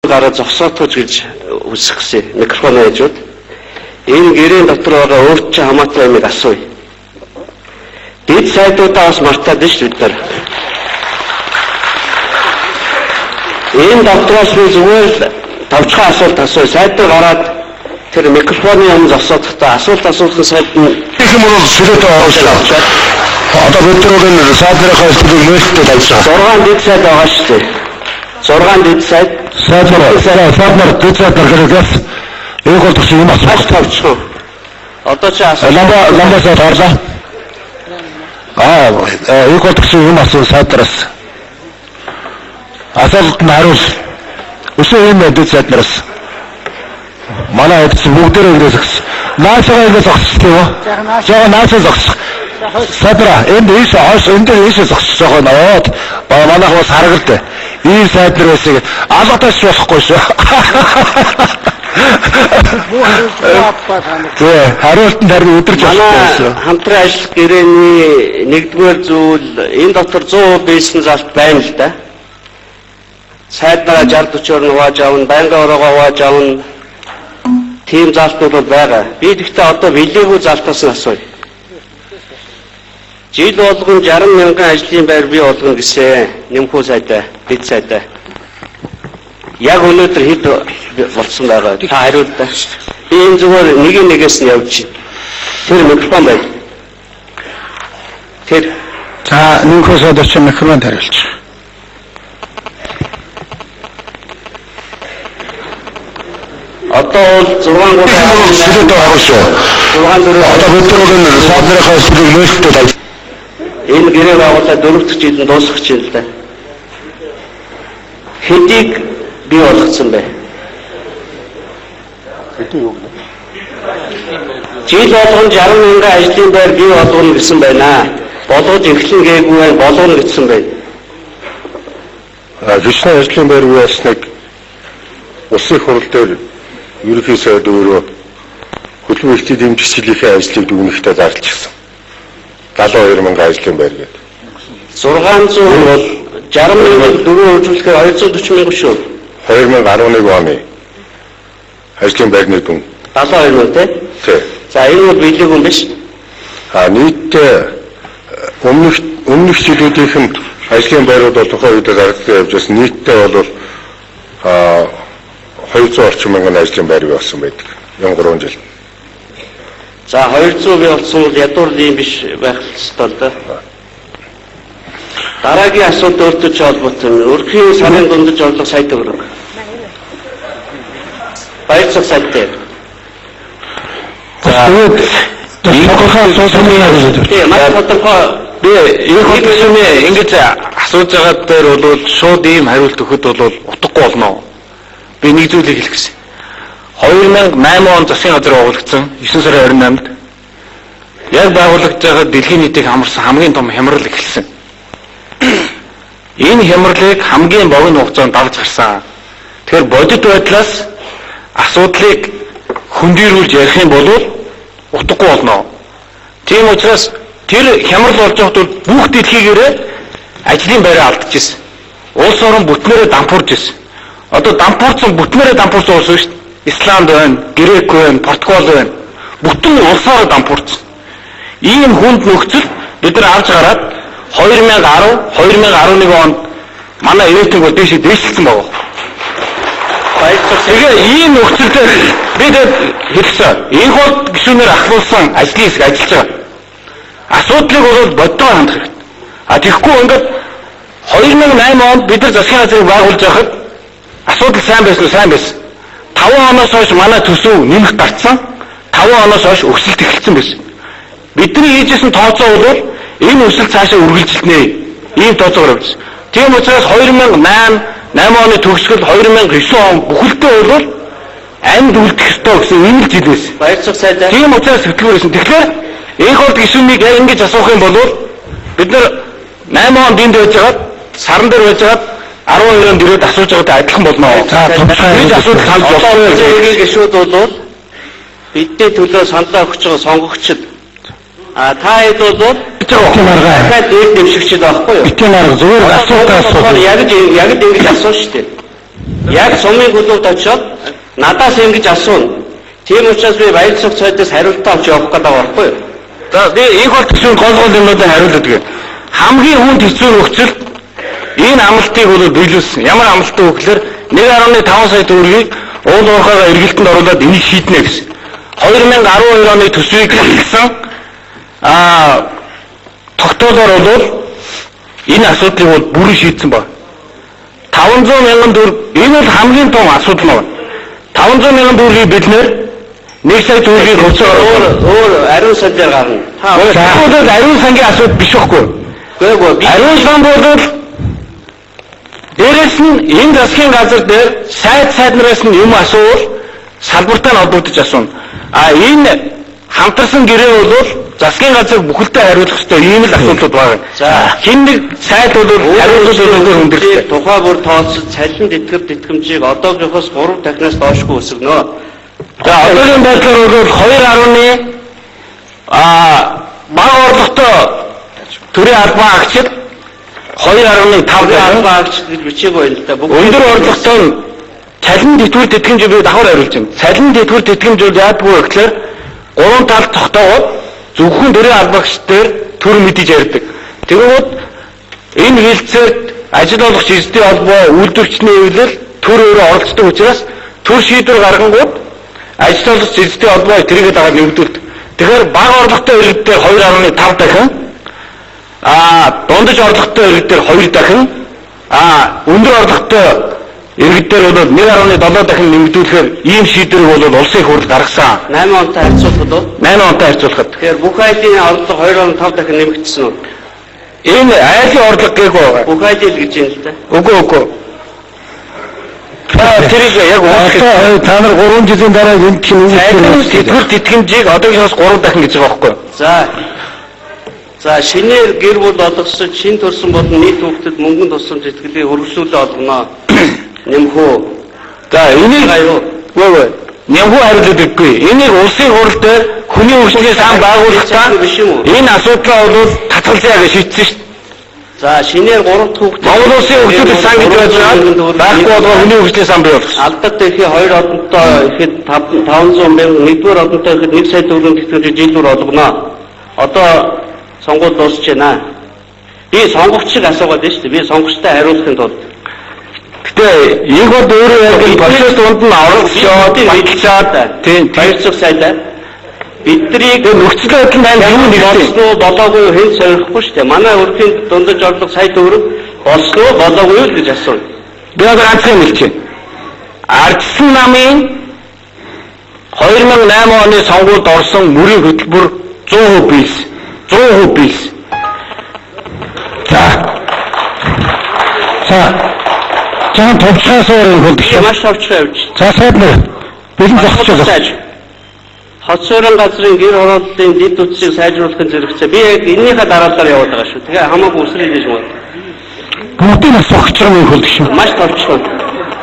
гараа зогсоотгож гэж хүсэх гэсэн микрофон ээжүүд. Энэ гэрийн дотор байгаа өөрт чи хамаатай юмыг асууя. Бид сайдуудаа бас мартаад нь шүү дээ. Энэ дотроос би зүгээр тавчхан асуулт асууя. Сайдаар гараад тэр микрофоны юм зогсоодохдоо асуулт асуух сайд нь их юм бол сүлэтэ авчихсан. Одоо бид түрүүгийн сайдынхаа хэлбэрийг нээлттэй тавьсан. 6 дэд сайд байгаа шүү дээ. 6 дэд сайд. Сайднаар дэд сайднаар хэрэгээс энэ бол төсөв юм асуух тавчхан. Одоо чи асуух. Ламбаа сайд орлоо. Энэ бол төсөв юм асуух сайдраас. Асуулт нь хариул. Өсөө юм дэд сайднараас. Манай эдс бүгдээрээ ингээс өгсөн. Наашаа ингээс өгсөн тийм үү? Жаа наашаа зогсох. Сайдра энд ийш хойш энд ийш зогсож байгаа наад. Манайх бас харагдав. Ийм сайднэр байсан. Алгатаач болохгүй шүү. Хариултанд харин өдөрж байна. Хамтран ажиллах гэрээний нэгдүгээр зүйл энэ дотор 100% бийсэн залт байна л да. Сайднаа 60-40 нугааж авна, байнгын ороогоо хувааж авна. Тийм залтууд бол байгаа. Би гэхдээ одоо билээгүй залтаас нь асууя. Жил болгон 60 мянган ажлын байр бий болгоно гэсэн нэмхүү сайдаа, дэд сайдаа. Яг өнөөдөр хэд болсон байгаа. Та хариултаа. Би энэ зүгээр нэгээс нь явж чинь. Тэр микрофон байна. Тэр за нэмхүү сайд очиж микрофон хариулж. Одоо бол 6 сүлэтэ авчихсан. 6 дөрөв. Одоо бид түрүүгийн сайдынхаа хэлбэрийг нээлттэй тавьсан. Энэ гэрээ байгуулаад 4 дахь жилд дуусгах жил л да. Хэдийг бий болгоцсон бэ? Хэдий юу вэ? Жил болгон 60 мянган ажлын байр бий болгоно гэсэн байна. Болгож эхлэн гээгүй байна, болгоно гэсэн байна. Жишээ ажлын байр бий болсныг улсын хурал дээр ерөнхий сайд өөрөө хөдөлмөрийн дэмжигчлийн ажлыг дүгнэхдээ зарлчихсан. 72 мянган ажлын байр гэдэг. 600 бол 60 мянган дөрөв хөгжүүлэхээр 240 мянган шүү. 2011 оны ажлын байрны дүн 72 мянган тий. За энэ бол билег юм биш. Нийтдээ өмнөх жилүүдийнх нь ажлын байрууд бол тухайн үед зарагдсан явж байсан. Нийтдээ бол 200 орчим мянган ажлын байр болсон байдаг. Энэ 3 жил. За 200 бий болсон бол ядуур юм биш байх ёстой л да. Дараагийн асуулт өөртөө ч холбоотой. Өрхийн сарын дундаж орлого сая төгрөг. Баярцаг сайтай. За энэ хохоо суусан юм. Тий, манай тодорхой би энэ хөдөлсөний ингэж асууж байгаа дээр бол шууд ийм хариулт өгөхөд бол утгагүй болно. Би нэг зүйлийг хэлэх гэсэн. 2008 он засгийн газар байгуулагдсан 9 сарын 28-нд яг байгуулагдж байгаа дэлхийн нийтийг хамарсан хамгийн том хямрал эхэлсэн. Энэ хямралыг хамгийн богино хугацаанд давж гарсан. Тэгэхээр бодит байдлаас асуудлыг хөндөрүүлж ярих юм бол утгагүй болно. Тийм учраас тэр хямрал болж байхад бүх дэлхийгээрээ ажлын байраа алдчихсан. Улс орон бүтнээрээ дампуурж ирсэн. Одоо дампуурсан бүтнээрээ дампуурсан улс шүү дээ. Исланд байна, Грек байна, Португал байна. Бүтэн улсаараа дампуурсан. Ийм хүнд нөхцөл бид нар авч гараад 2010-2011 онд манай рейтинг бол дээшилсэн байгаа. Тэгээ ийм нөхцөлд бид хэлсэн. Энэ хол гишүүнээр ахлуулсан ажлын хэсэг ажиллаж байгаа. Асуудлыг бол боддоо хандах хэрэгтэй. Тэгэхгүй ингээд 2008 онд бид нар засгийн газрыг байгуулж байхад асуудал сайн байсан уу? Сайн байсан. 5 оноос хойш манай төсөв нэмэх гарцсан. 5 оноос хойш өсөлт эхэлсэн байсан. Бидний хийжсэн тооцоо бол энэ өсөлт цаашаа үргэлжилнэ. Ийм тооцоогоор явж. Тийм учраас 2008 оны төгсгөл 2009 он бүхэлдээ бол амьд үлдэх ёстой гэсэн ийм л жил байсан. Баярцаг сайдаа. Тийм учраас хөтөлбөрөөсөн. Тэгэхээр энэ хурд гишүүнийг яг ингэж асуух юм бол бид нар 8 онд энд байж байгаад саран дээр байж байгаад 12 онд ирээд асууж байгаатай адилхан болно. За тодорхой асуудал халж болсон. Гишүүд бол бидний төлөө саналаа өгч байгаа сонгогчд та хэд бол дахиад дэд нэмшигчд байхгүй юу? Битэн арга зүгээр асуултаа асуух. Яг ингэж асууж штэ. Яг сумын хөлөвд очиод надаас ингэж асууна. Тийм учраас би баялцах цайдаас хариултаа авч явах гэдэг байхгүй юу? За би их бол төсвийн гол юмнуудыг хариулдаг. Хамгийн хүнд хэцүү нөхцөл энэ амлалтыг бол биелүүлсэн. Ямар амлалт вэ гэхээр 1.5 сая төгрөгийг уул уурхайгаа эргэлтэнд оруулаад энийг шийднэ гэсэн. 2012 оны төсвийг хэлсэн тогтоолоор бол энэ асуудлыг бол бүрэн шийдсэн байна. 500 мянган төгрөг энэ бол хамгийн том асуудал байна. 500 мянган төгрөгийг бид нэр 1 сая төгрөгийг өөр ариун сан дээр гарна. Та ариун сангийн асуудал биш байхгүй. Үгүй ариун сан бол дээрээс нь энэ засгийн газар дээр сайд нараас нь юм асуувал салбартаа нь холбогдож асууна. Энэ хамтарсан гэрээ бол засгийн газар бүхэлдээ хариулах ёстой ийм л асуудлууд байна. За хин нэг сайд бол хариулах өгөхөөр хүндрэлтэй. Тухай бүр тооцож цалин тэтгэмжийг одоогийнхоос 3 дахинаас доошгүй өсгөнө. За одоогийн байдлаар бол 2.1 бага орлоготой төрийн албан агчид 2.5 албан агчид гэж бичээгүй байна л да. Өндөр орлоготой цалин тэтгэвэр тэтгэмжийг давхар хариулж байна. Цалин тэтгэвэр тэтгэмж бол яадгүй гэхээр 3 талд тогтоогоод зөвхөн төрийн албаагч дээр төр мэдэж ярьдаг. Тэгвэл энэ хилцээд ажил олгогч эзэдийн холбоо үйлдвэрчний хэвлэл төр өөрөө оролцдог учраас төр шийдвэр гаргангууд ажил олгогч эзэдийн холбоо тэрийгэ дагаад нэмэгдүүлдэг. Тэгэхээр бага орлоготой иргэд дээр 2.5 дахин дундаж орлоготой иргэд дээр 2 дахин өндөр орлоготой иргэд дээр бол 1.7 дахин нэмэгдүүлэхээр ийм шийдвэрийг бол улсын их хурл гаргасан. 8 онтой харьцуулахад уу? 8 онтой харьцуулахад. Тэгэхээр бүх айлын орлого 2.5 дахин нэмэгдсэн үү? Энэ айлын орлого гээгүй байгаа. Бүх айл гэж юм л да. Үгүй. Тэрийг яг уусгах. Та нар 3 жилийн дараа энэ тэтгэвэр тэтгэмжийг одоогоос 3 дахин гэж байгаа байхгүй юу? За шинээр гэр бүл олгосод шин төрсөн болон нийт хүүхдэд мөнгөнд тусламж итгэлийг өргөжлүүлээ олгоно. Нэмхүү. За энийг үгүй. Нэмхүү хариулдаггүй. Энийг улсын хурл дээр хүний хөгжлийн сан байгуулалтаа энэ асуудлаа бол татгалзаа гэж шийдсэн шүү дээ. За шинээр 3 хүүхэд Монгол улсын хөгжлийн сан гэж байна. Байхгүй бол хүний хөгжлийн сан бий болсон. Алдаад ирэхэд 2 одонтой ихэд 500 мянга, 1-р одонтой ихэд 1 сая төгрөг тэтгэврийг жилээр олгоно. Одоо сонгуул дуусч байна. Би сонгогчийг асуугаад байна шүү дээ. Би сонгогчтой хариулахын тулд. Гэтэ энэ бол өөрөө яг процесс донд нь оролцоод баялцаад тийм баярцах сайдаа биднийг нөхцөл байдал маань юу нэгсэн болоогүй хэн сойрхгүй шүү дээ. Манай өрхийн дундаж орлого сая төгрөг болсноо болоогүй л гэж асуув. Би одоо ганцхан хэлчихье. Ардсан намын 2008 оны сонгуульд орсон мөрийн хөтөлбөр 100% биелсэн. 100% биелсэн. За товчхоос өөр хөл биш. Маш товчхоо явж. За сайд нэг бэлэн зогсож. Хотсорын газрын гэр хорооллын дэд утсыг сайжруулахын зэрэгцээ. Би яг энэнийхээ дараалалаар яваад байгаа шүү. Тэгээ хамаагүй үсрэл хийж байна. Бүгдийг бас зогсчихсан хөл биш. Маш товчхоо.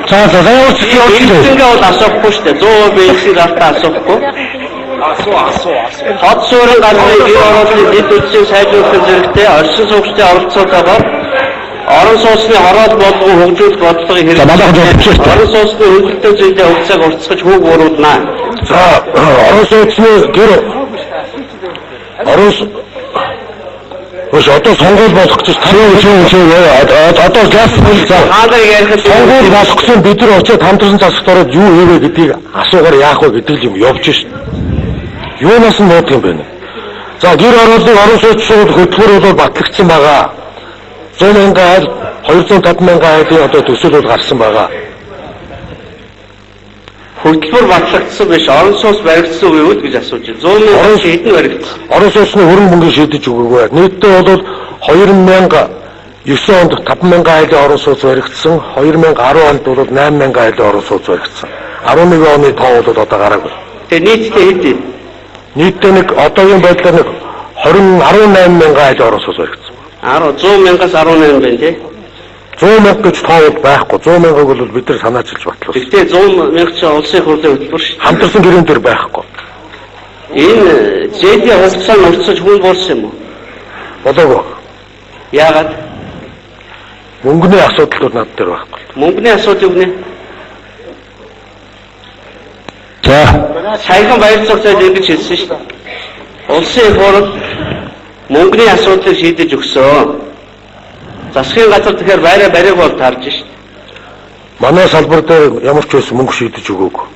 За энэ бол асуухгүй шүү дээ. 100% биелсэн гартаа асуухгүй. Хотсорын газрын гэр хорооллын дэд утсыг сайжруулахын зэрэгцээ орчин суугчдын оролцоотойгоор орон сууцны хороол болгон хөгжүүлэх бодлогыг хэрэгжүүлж орон сууцны хөнгөлөлтөө зүйдээ хугацааг уртасгаж хүүг бууруулнаа. За орон сууцны гэр одоо сонгуул болох гэж одоо газ хаадаг ярих сонгуул болох гэсэн бид нар очиод хамтарсан засагт ороод юу хийвэ гэдгийг асуугаар яах вэ гэдэг юм явж шин. Юунаас нь нуудаг юм бэ? За гэр ороолыг орон сууцны хөтөлбөр бол батлагдсан байгаа. 100 мянган айл 250 мянган айлын одоо төсөл бол гарсан байгаа. Хөтөлбөр батлагдсан биш, орон сууц баригдсан үе үү гэж асууж байна. 100 мянган хэдэн баригдсан? Орон сууцны хөрөнгө мөнгөийг шийдэж өгөөгүй. Нийтдээ бол 2009 онд 5 мянган айлын орон сууц баригдсан, 2010 онд бол 8 мянган айлын орон сууц баригдсан. 11 оны тоо бол одоо гараагүй. Тэгээ нийтдээ хэд вэ? Нийтдээ нэг одоогийн байдлаар нэг 18 мянган айлын орон сууц баригдсан. 100 мянгаас 18 байна тий. 100 мянга гэж тоо байхгүй. 100 мянгаг бол бид нар санаачилж батлуулсан. Гэхдээ 100 мянга ч улсын хурлын хөтөлбөр шүү. Хамтарсан гэрэн дээр байхгүй. Энэ зээлийн хугацаанд уртсаж хүн болсон юм уу? Болоогүй. Яагаад? Мөнгөний асуудал бол над дээр байхгүй. Мөнгөний асуудал үгнэ. За. Саяхан баярцаг цайд ингэж хэлсэн шүү дээ. Улсын их хурл мөнгөний асуудлыг шийдэж өгсөн. Засгийн газар тэгэхээр байрыг бол тарж шүү дээ. Манай салбар дээр ямар ч байсан мөнгө шийдэж өгөөг.